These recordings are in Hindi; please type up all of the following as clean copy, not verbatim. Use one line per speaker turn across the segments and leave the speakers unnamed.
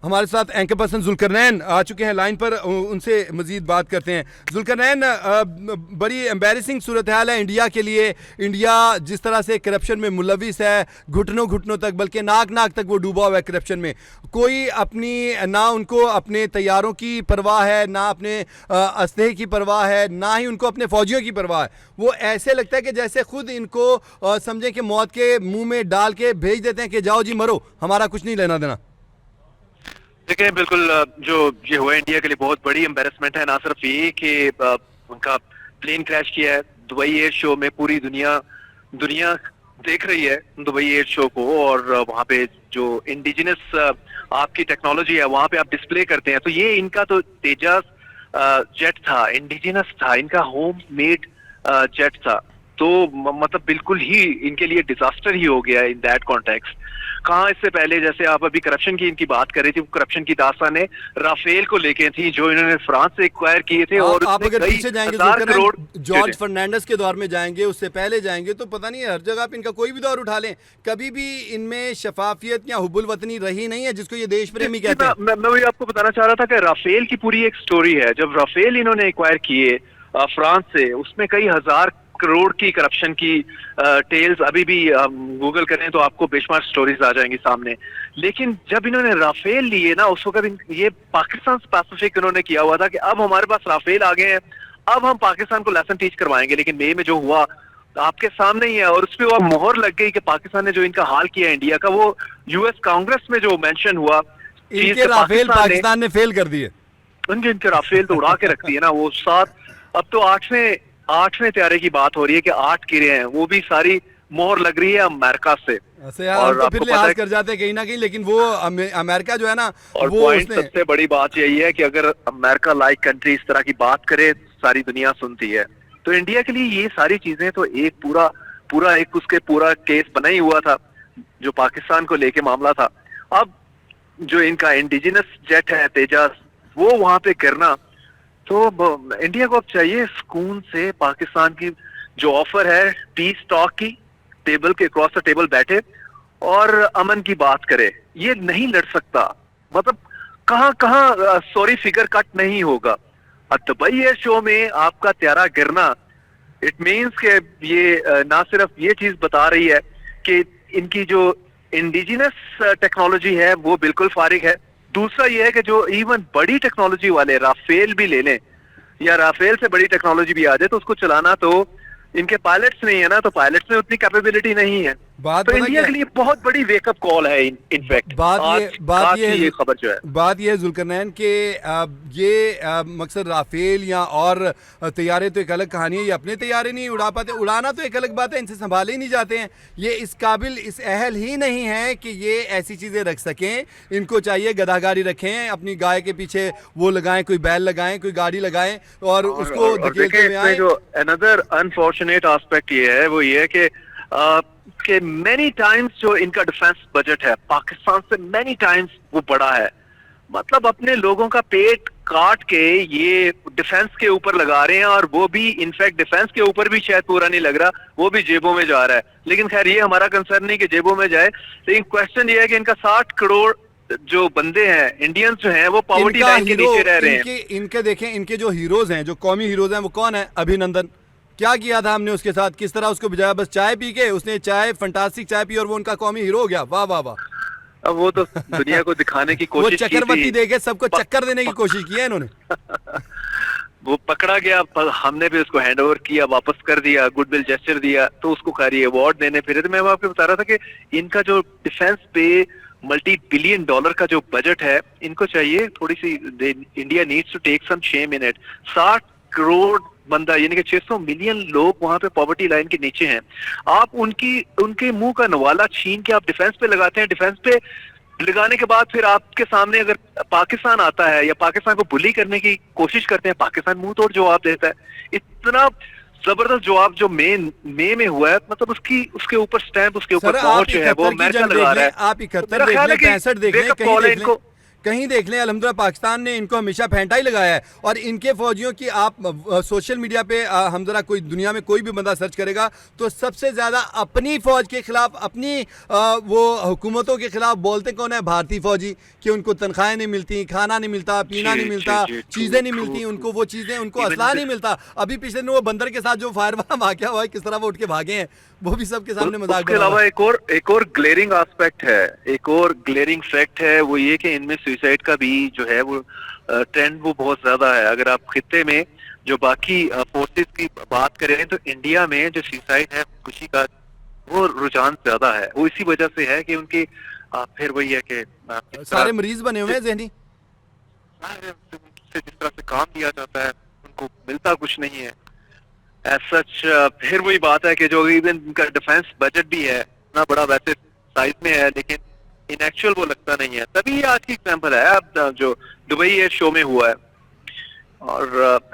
हमारे साथ एंकर पर्सन जुल्करनैन आ चुके हैं लाइन पर, उनसे मजीद बात करते हैं। जुल्करनैन, बड़ी एम्बेरसिंग सूरत हाल है इंडिया के लिए। इंडिया जिस तरह से करप्शन में मुलविस है, घुटनों घुटनों तक, बल्कि नाक नाक तक वो डूबा हुआ है करप्शन में। कोई अपनी, ना उनको अपने तैयारों की परवाह है, ना अपने असलहे की परवाह है, ना ही उनको अपने फौजियों की परवाह है। वो ऐसे लगता है कि जैसे खुद इनको समझें कि मौत के मुंह में डाल के भेज देते हैं कि जाओ जी मरो, हमारा कुछ नहीं लेना देना।
देखिए, बिल्कुल जो ये हुआ इंडिया के लिए बहुत बड़ी एम्बेरसमेंट है। ना सिर्फ ये कि उनका प्लेन क्रैश किया है दुबई एयर शो में, पूरी दुनिया देख रही है दुबई एयर शो को, और वहाँ पे जो इंडिजिनस आपकी टेक्नोलॉजी है वहाँ पे आप डिस्प्ले करते हैं। तो ये इनका तो तेजस जेट था, इंडिजिनस था, इनका होम मेड जेट था। तो मतलब बिल्कुल ही इनके लिए डिजास्टर ही हो गया इन दैट कॉन्टेक्स्ट। कहाँ इससे पहले, जैसे आप अभी करप्शन की इनकी बात कर रही थी, करप्शन की दास्तान है राफेल को लेके थी, जो इन्होंने फ्रांस से एक्वायर किए थे। और
आप अगर पीछे जाएंगे
करोड़,
जॉर्ज फर्नांडिस के दौर में जाएंगे, उससे पहले जाएंगे, तो पता नहीं हर जगह आप इनका कोई भी दौर उठा लें, कभी भी इनमें शफाफियत या हुब्बुल वतनी रही नहीं है, जिसको ये देश प्रेमी कहते हैं।
मैं वही आपको बताना चाह रहा था कि राफेल की पूरी एक स्टोरी है। जब राफेल इन्होंने एक्वायर किए फ्रांस से, उसमें कई हजार करोड़ की करप्शन की टेल्स अभी भी गूगल करें तो आपको बेशुमार स्टोरीज आ जाएंगी सामने। लेकिन जब इन्होंने राफेल लिए ना, उस वक्त ये पाकिस्तान स्पेसिफिक इन्होंने किया हुआ था कि अब हमारे पास राफेल आ गए हैं, अब हम पाकिस्तान को लेसन टीच करवाएंगे। लेकिन मई में जो हुआ आपके सामने ही है, और उस पर वो मोहर लग गई कि पाकिस्तान ने जो इनका हाल किया इंडिया का, वो यूएस कांग्रेस में जो मेंशन हुआ,
इनके राफेल पाकिस्तान ने फेल कर दिए।
इनके राफेल तो उड़ा के रख दिए ना। वो 7, अब तो आठवें तैयारे की बात हो रही है कि 8 गिरे हैं, वो भी सारी मोहर लग रही है अमेरिका से।
और तो फिर लिहाज कर जाते हैं कहीं ना कहीं, लेकिन वो अमेरिका जो है ना,
और
वो
सबसे बड़ी बात यही है कि अगर अमेरिका लाइक कंट्री इस तरह की बात करे, सारी दुनिया सुनती है। तो इंडिया के लिए ये सारी चीजें तो एक पूरा एक उसके पूरा केस बना ही हुआ था, जो पाकिस्तान को लेके मामला था। अब जो इनका इंडिजिनस जेट है तेजस, वो वहां पे गिरना, तो इंडिया को अब चाहिए सुकून से पाकिस्तान की जो ऑफर है पीस टॉक की, टेबल के क्रॉस द टेबल बैठे और अमन की बात करे। ये नहीं लड़ सकता, मतलब कहां सॉरी फिगर कट नहीं होगा। अब दुबई एयर शो में आपका त्यारा गिरना, इट मीन्स के ये ना सिर्फ ये चीज बता रही है कि इनकी जो इंडिजिनस टेक्नोलॉजी है वो बिल्कुल फारिग है। दूसरा ये है कि जो इवन बड़ी टेक्नोलॉजी वाले राफेल भी ले लें, या राफेल से बड़ी टेक्नोलॉजी भी आ जाए, तो उसको चलाना तो इनके पायलट्स नहीं है ना, तो पायलट्स में उतनी कैपेबिलिटी नहीं है। तो इंडिया के लिए बहुत बड़ी वेकअप कॉल है इनफैक्ट।
बात ये
खबर जो है,
बात ये है जुल्करनैन के ये मकसद राफेल या और तैयारे तो एक अलग कहानी है, ये अपने तैयारे नहीं उड़ा पाते। उड़ाना तो एक अलग बात है, इनसे संभाले ही नहीं जाते हैं। ये इस काबिल, इस अहल ही नहीं है कि ये ऐसी चीज़ें रख सकें। इनको चाहिए गधागाड़ी रखें, अपनी गाय के पीछे वो लगाएं, कोई बैल लगाएं, कोई गाड़ी लगाएं, और उसको धकेलते हुए आए।
जो अनदर अनफॉर्चुनेट एस्पेक्ट ये है, वो ये है कि मेनी टाइम्स जो इनका डिफेंस बजट है पाकिस्तान से मेनी टाइम्स वो बड़ा है। मतलब अपने लोगों का पेट काट के ये डिफेंस के ऊपर लगा रहे हैं, और वो भी इनफैक्ट डिफेंस के ऊपर भी शायद पूरा नहीं लग रहा, वो भी जेबों में जा रहा है। लेकिन खैर ये हमारा कंसर्न नहीं कि जेबों में जाए, लेकिन क्वेश्चन ये है कि इनका 60 करोड़ जो बंदे हैं, इंडियंस जो हैं, वो पॉवर्टी लाइन के नीचे रह रहे हैं।
इनके देखें, इनके जो हीरोज हैं, जो कौमी हीरोज हैं, वो कौन है? अभिनंदन। क्या किया था हमने उसके साथ, किस तरह उसको बजाया? बस चाय पी के, उसने चाय फंटास्टिक चाय पी और वो उनका कौमी हीरो हो गया। वाह वाह वाह।
अब वो तो दुनिया को दिखाने की कोशिश
वो चक्करवती देके सबको चक्कर देने की कोशिश की है इन्होंने।
वो पकड़ा गया, हमने भी उसको हैंड ओवर किया, वापस कर दिया, गुडविल जेस्चर दिया, तो उसको खैर अवार्ड देने फिरे। तो मैं आपको बता रहा था कि इनका जो डिफेंस पे $multi-billion का जो बजट है, इनको चाहिए थोड़ी सी, India needs to take some shame in it. 60 crore बंदा, यानी कि 600 मिलियन लोग वहां पे पॉवर्टी लाइन के नीचे हैं। आप उनके मुंह का नवाला छीन के आप डिफेंस पे लगाते हैं। डिफेंस पे लगाने के बाद फिर आपके सामने अगर पाकिस्तान आता है या पाकिस्तान को बुली करने की कोशिश करते हैं, पाकिस्तान मुंह तोड़ जवाब देता है। इतना जबरदस्त जवाब जो मई में हुआ है, मतलब उसके ऊपर स्टैंप, उसके ऊपर पहुंच जो है वो अमेरिका लगा रहा है।
आप 71 देख लें, 65 देख लें, कहीं देख लें, अल्हम्दुलिल्लाह पाकिस्तान ने इनको हमेशा फेंटा ही लगाया है। और इनके फौजियों की आप सोशल मीडिया पे हम जरा कोई दुनिया में कोई भी बंदा सर्च करेगा तो सबसे ज़्यादा अपनी फ़ौज के ख़िलाफ़, अपनी वो हुकूमतों के ख़िलाफ़ बोलते कौन है? भारतीय फ़ौजी, कि उनको तनख्वाहें नहीं मिलती, खाना नहीं मिलता, पीना नहीं मिलता, चीज़ें नहीं मिलती उनको, वो चीज़ें, उनको असला नहीं मिलता। अभी पिछले दिन वो बंदर के साथ जो फायर वाक़या हुआ है, किस तरह वो उठ के भागे हैं, वो भी सबके सामने मजाक।
उसके अलावा एक और ग्लेरिंग एस्पेक्ट है, एक और ग्लेरिंग फैक्ट है, वो ये कि इनमें सुसाइड का भी जो है वो ट्रेंड वो बहुत ज्यादा है। अगर आप खित्ते में जो बाकी फोर्सेस की बात करें तो इंडिया में जो सुसाइड है, खुशी का वो रुझान ज्यादा है। वो इसी वजह से है कि उनके फिर वही है कि
सारे मरीज बने हुए हैं ज़हनी,
जिस तरह से काम दिया जाता है उनको मिलता कुछ नहीं है एज सच। फिर वही बात है कि जो इवन इनका डिफेंस बजट भी है इतना बड़ा, वैसे साइज में है, लेकिन इन एक्चुअल वो लगता नहीं है। तभी आज की एग्जांपल है अब जो दुबई एयर शो में हुआ है। और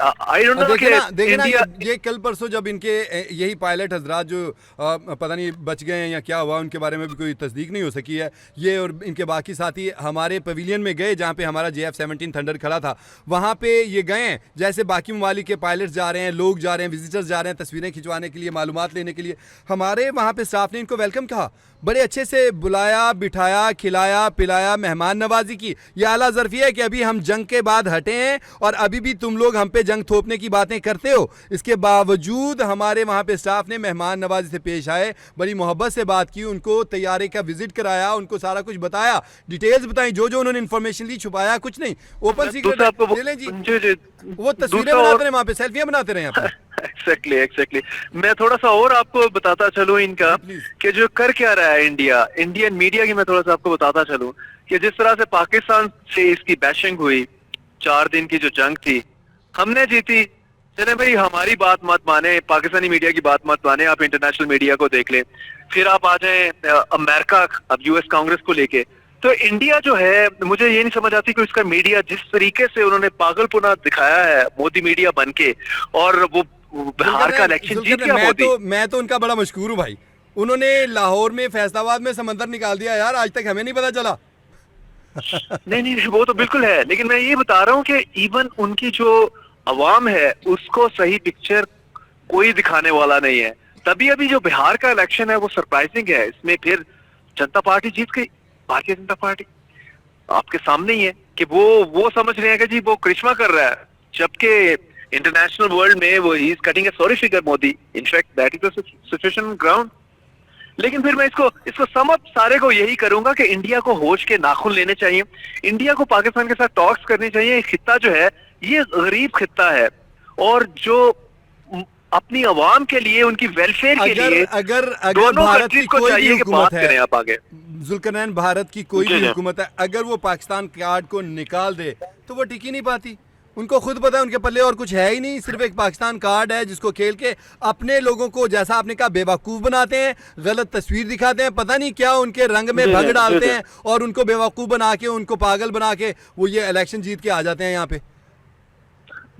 आई डोंट नो
देखे ना ये कल परसों जब इनके यही पायलट हजरात जो पता नहीं बच गए हैं या क्या हुआ, उनके बारे में भी कोई तस्दीक नहीं हो सकी है। ये और इनके बाकी साथी हमारे पवेलियन में गए जहाँ पे हमारा JF-17 थंडर खड़ा था, वहाँ पे ये गए हैं जैसे बाकी ममालिक के पायलट्स जा रहे हैं, लोग जा रहे हैं, विजिटर्स जा रहे हैं तस्वीरें खिंचवाने के लिए, मालूमात लेने के लिए। हमारे वहाँ पे स्टाफ ने इनको वेलकम कहा, बड़े अच्छे से बुलाया, बिठाया, खिलाया, पिलाया, मेहमान नवाजी की। ये आला ज़र्फ़ी है कि अभी हम जंग के बाद हटे हैं और अभी भी तुम लोग हम पे जंग थोपने की बातें करते हो। इसके बावजूद हमारे वहाँ पे स्टाफ ने मेहमान नवाजी से पेश आए, बड़ी मोहब्बत से बात की, उनको तैयारे का विजिट कराया, उनको सारा कुछ बताया, डिटेल्स बताई, जो जो उन्होंने इन्फॉर्मेशन ली, छुपाया कुछ नहीं, ओपन सीक्रेट। ले लें जी, वो तस्वीरें बनाते रहे वहाँ पे, सेल्फियाँ बनाते रहे यहाँ पे।
एग्जैक्टली। मैं थोड़ा सा और आपको बताता चलूं इनका कि जो कर क्या रहा है इंडियन मीडिया की, मैं थोड़ा सा आपको बताता चलूं कि जिस तरह से पाकिस्तान से इसकी बैशिंग हुई, 4 दिन की जो जंग थी हमने जीती। चले भाई, हमारी बात मत माने, पाकिस्तानी मीडिया की बात मत माने, आप इंटरनेशनल मीडिया को देख लें। फिर आप आ जाए अमेरिका, अब US कांग्रेस को लेके, तो इंडिया जो है, मुझे ये नहीं समझ आती कि उसका मीडिया जिस तरीके से उन्होंने पागलपुना दिखाया है, मोदी मीडिया बनके, और वो बिहार का इलेक्शन जीत गया मोदी।
मैं तो उनका बड़ा मशकूर हूँ भाई, उन्होंने लाहौर में, फैसलाबाद में समंदर निकाल दिया यार, आज तक हमें नहीं पता चला।
नहीं वो तो बिल्कुल है, लेकिन मैं ये बता रहा हूँ कि इवन उनकी जो अवाम है उसको सही पिक्चर कोई दिखाने वाला नहीं है। तभी अभी जो बिहार का इलेक्शन है वो सरप्राइजिंग है। इसमें फिर जनता पार्टी जीत गई, भारतीय जनता पार्टी आपके सामने ही है कि वो समझ रहे हैं कि जी वो करिश्मा कर रहा है, जबकि इंटरनेशनल वर्ल्ड में वो he is cutting A sorry figure Modi. In fact that is the situation on ground. लेकिन फिर मैं इसको सम अप सारे को यही करूंगा कि इंडिया को होश के नाखून लेने चाहिए, इंडिया को पाकिस्तान के साथ टॉक्स करनी चाहिए। ये खित्ता जो है ये गरीब खित्ता है, और जो अपनी आवाम के लिए, उनकी वेलफेयर के लिए
अगर भारत की कोई भी हुकूमत है,
आप आगे
जुल्करनैन, भारत की कोई भी हुकूमत है, अगर वो पाकिस्तान कार्ड को निकाल दे तो वो टिक ही नहीं पाती। उनको खुद पता है उनके पल्ले और कुछ है ही नहीं, सिर्फ एक पाकिस्तान कार्ड है जिसको खेल के अपने लोगों को, जैसा आपने कहा, बेवकूफ़ बनाते हैं, गलत तस्वीर दिखाते हैं, पता नहीं क्या उनके रंग में भंग डालते हैं और उनको बेवकूफ़ बना के, उनको पागल बना के वो ये इलेक्शन जीत के आ जाते हैं यहाँ पे।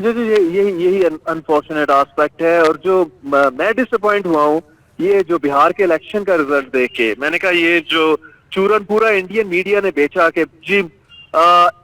जी यही अनफॉर्चुनेट एस्पेक्ट है। और जो मैं डिसअपॉइंट हुआ हूँ ये जो बिहार के इलेक्शन का रिजल्ट देख के, मैंने कहा ये जो चूरन पूरा इंडियन मीडिया ने बेचा कि जी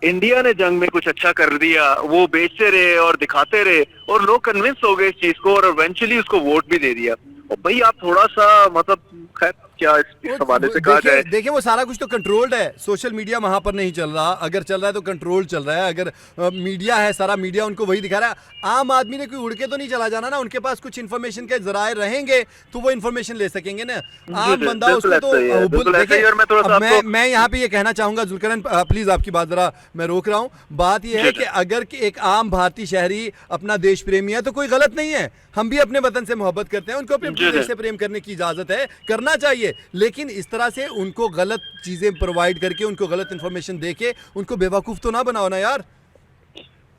इंडिया ने जंग में कुछ अच्छा कर दिया, वो बेचते रहे और दिखाते रहे और लोग कन्विंस हो गए इस चीज को और इवेंचुअली उसको वोट भी दे दिया। और भाई आप थोड़ा सा मतलब खैर क्या इस हवाले से कहा जाए,
देखिए वो सारा कुछ तो कंट्रोल्ड है, सोशल मीडिया वहां पर नहीं चल रहा, अगर चल रहा है तो कंट्रोल चल रहा है। अगर मीडिया है, सारा मीडिया उनको वही दिखा रहा है। आम आदमी ने कोई उड़ के तो नहीं चला जाना ना, उनके पास कुछ इन्फॉर्मेशन के जराए रहेंगे तो वो इन्फॉर्मेशन ले सकेंगे ना। आम बंदा उसको तो देखिए, मैं यहाँ पे ये कहना चाहूंगा जुल्करनैन, प्लीज आपकी बात जरा मैं रोक रहा हूँ। बात यह है कि अगर एक आम भारतीय शहरी अपना देश प्रेमी है तो कोई गलत नहीं है, हम भी अपने वतन से मोहब्बत करते हैं, उनको अपने देश से प्रेम करने की इजाजत है, करना चाहिए। लेकिन इस तरह से उनको गलत चीजें प्रोवाइड करके, उनको गलत इंफॉर्मेशन देके उनको बेवकूफ तो ना बनाओ ना यार।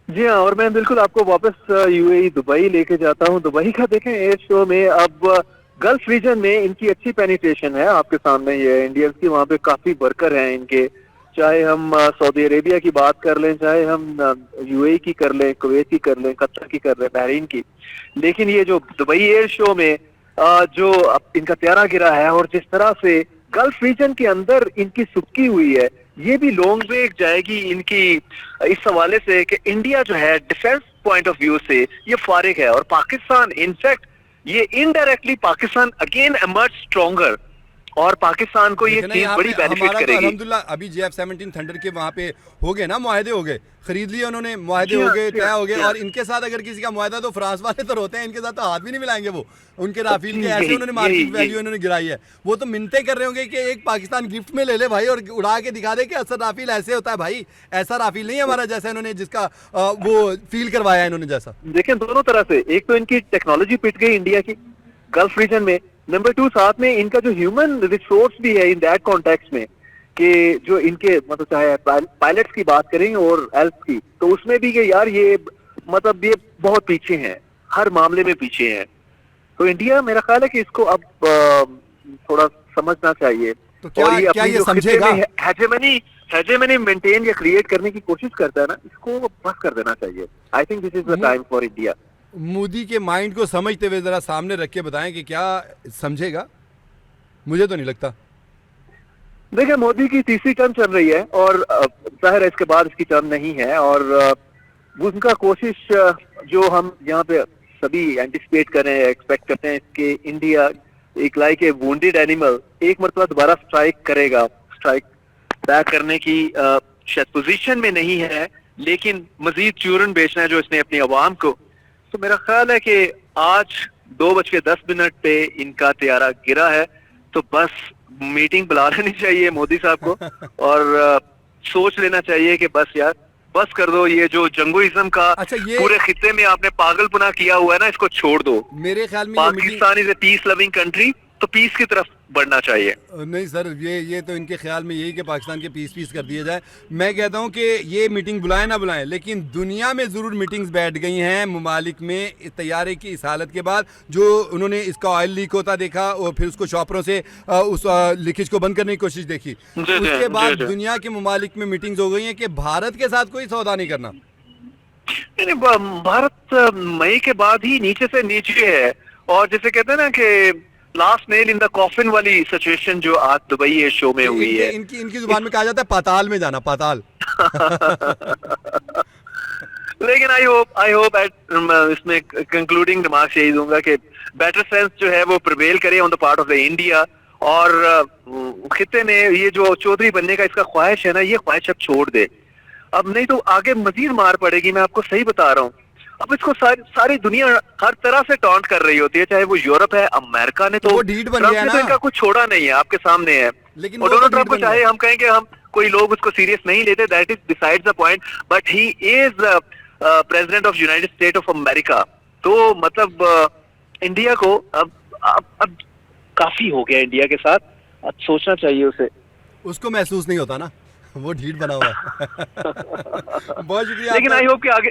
जी हाँ, और मैं बिल्कुल आपको वापस यूएई दुबई लेके जाता हूँ। दुबई का देखें एयर शो में, अब गल्फ रीजन में इनकी अच्छी पेनिट्रेशन है, आपके सामने ये इंडियंस की वहाँ पे काफी वर्कर हैं इनके, चाहे हम सऊदी अरेबिया की बात कर लें, चाहे हम यूएई की कर लें, कुवैत की कर लें, कतर की कर लें, बहरीन की। लेकिन ये जो दुबई एयर शो में जो इनका प्यारा गिरा है और जिस तरह से गल्फ रीजन के अंदर इनकी सुक्की हुई है, ये भी लॉन्ग वे जाएगी इनकी इस हवाले से कि इंडिया जो है डिफेंस पॉइंट ऑफ व्यू से ये फारिग है, और पाकिस्तान इनफैक्ट ये indirectly Pakistan again emerge stronger, और पाकिस्तान को ये चीज बड़ी बेनिफिट
तो
करेगी।
अल्हम्दुलिल्लाह अभी JF-17 थंडर के वहाँ पे हो गए ना, मुआहदे हो गए, खरीद लिए उन्होंने, मुआहदे हो गए, तय हो गए। और इनके साथ अगर किसी का मुआहदा, तो फ्रांस वाले तो रोते हैं, इनके साथ तो हाथ भी नहीं मिलाएंगे वो। उनके राफेल के ऐसे उन्होंने मार्केट वैल्यू इन्होंने गिराई है, वो तो मिन्नतें कर रहे होंगे कि एक पाकिस्तान गिफ्ट में ले ले भाई, और उड़ा के दिखा दे कि असल राफेल ऐसे होता है भाई, ऐसा राफेल नहीं है हमारा जैसा इन्होंने जिसका वो फील करवाया इन्होंने जैसा।
देखें दोनों तरह से, एक तो इनकी टेक्नोलॉजी पिट गई इंडिया की गल्फ रीजन में, नंबर 2 साथ में इनका जो ह्यूमन रिसोर्स भी है इन दैट कॉन्टेक्स्ट में, कि जो इनके मतलब चाहे पायलट्स की बात करें और एल्फ की, तो उसमें भी कि यार ये मतलब ये बहुत पीछे हैं, हर मामले में पीछे हैं। तो इंडिया मेरा ख्याल है कि इसको अब थोड़ा समझना चाहिए।
तो क्या ये समझेगा?
हेजेमनी मेंटेन या क्रिएट करने की कोशिश करता है ना, इसको बस कर देना चाहिए। I think this is the time for India.
Modi के माइंड को समझते हुए जरा सामने रख के बताएं कि क्या समझेगा। मुझे तो नहीं लगता।
देखिए मोदी की तीसरी टर्म चल रही है, और जाहिर है इसके बाद इसकी टर्म नहीं है, और उनका कोशिश जो हम यहाँ पे सभी एंटिसिपेट कर रहे हैं, एक्सपेक्ट करते हैं कि इंडिया एक लाइक ए वुंडेड एनिमल एक मरतबा दोबारा स्ट्राइक करेगा, स्ट्राइक बैक करने की शायद पोजीशन में नहीं है, लेकिन मजीद चूरन बेचना है जो इसने अपनी आवाम को। तो मेरा ख्याल है कि आज 2:10 पे इनका तैयारा गिरा है, तो बस मीटिंग बुला लेनी चाहिए मोदी साहब को, और सोच लेना चाहिए कि बस यार बस कर दो, ये जो जंगोइज्म का पूरे खित्ते में आपने पागलपना किया हुआ है ना, इसको छोड़ दो।
मेरे ख्याल में
Pakistan is a peace loving country, तो पीस की तरफ बढ़ना चाहिए।
नहीं सर, ये तो इनके ख्याल में यही कि पाकिस्तान के पीस कर दिया जाए। मैं कहता हूं कि ये मीटिंग बुलाएं ना बुलाएं, लेकिन दुनिया में ज़रूर मीटिंग्स बैठ गई हैं मुमालिक में तैयारे की इस हालत के बाद, जो उन्होंने इसका ऑयल लीक होता देखा और फिर उसको शॉपरों से उस लीकेज को बंद करने की कोशिश देखी। उसके बाद दुनिया के मुमालिक में मीटिंग्स हो गई हैं कि भारत के साथ कोई सौदा नहीं करना।
भारत मई के बाद ही नीचे से नीचे है, और जैसे कहते हैं ना कि last nail in the coffin वाली सिचुएशन जो आज दुबई एयर शो में हुई है।
इनकी जुबान में कहा जाता है पाताल में जाना, पाताल।
लेकिन आई होप इसमें कंक्लूडिंग रिमार्क्स यही दूंगा कि बेटर सेंस जो है वो प्रिवेल करे on the part of the India, और खित्ते ने ये जो चौधरी बनने का इसका ख्वाहिश है ना, ये ख्वाहिश अब छोड़ दे, अब नहीं तो आगे मजीद मार पड़ेगी। मैं आपको सही बता रहा हूँ, अब इसको सारी दुनिया हर तरह से टॉन्ट कर रही होती है, चाहे वो यूरोप है, अमेरिका ने तो
वो ढीठ बन गया ना,
तो इनका कुछ छोड़ा नहीं है, आपके सामने है।
लेकिन
और डोनाल्ड ट्रंप को चाहे हम कहें कि हम कोई लोग उसको सीरियस नहीं लेते, that is besides the point, but he is president of United state of America. तो मतलब इंडिया को अब काफी हो गया इंडिया के साथ, अब सोचना चाहिए उसे।
उसको महसूस नहीं होता ना, वो ढीठ बना हुआ है। बहुत शुक्रिया।
लेकिन आई होप कि आगे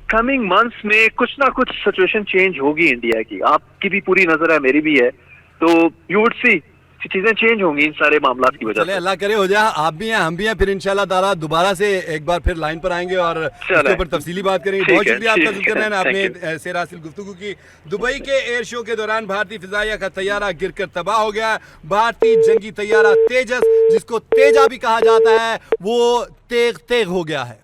कमिंग मंथ्स में कुछ ना कुछ सिचुएशन चेंज होगी इंडिया की। आपकी भी पूरी नजर है, मेरी भी है, तो यू वुड सी चीजें चेंज होंगी इन सारे मामलों की वजह से।
अल्लाह करे हो जाए। आप भी हैं, हम भी हैं, फिर इंशाल्लाह ताला दोबारा से एक बार फिर लाइन पर आएंगे और इसके ऊपर तफसीली बात करेंगे। बहुत शुक्रिया आपका जुल्करनैन, आपने सैर हासिल गुफ्तगू की। दुबई के एयर शो के दौरान भारतीय फिजाइया का तैयारा गिरकर तबाह हो गया। भारतीय जंगी तैयारा तेजस, जिसको तेजा भी कहा जाता है, वो तेग हो गया है।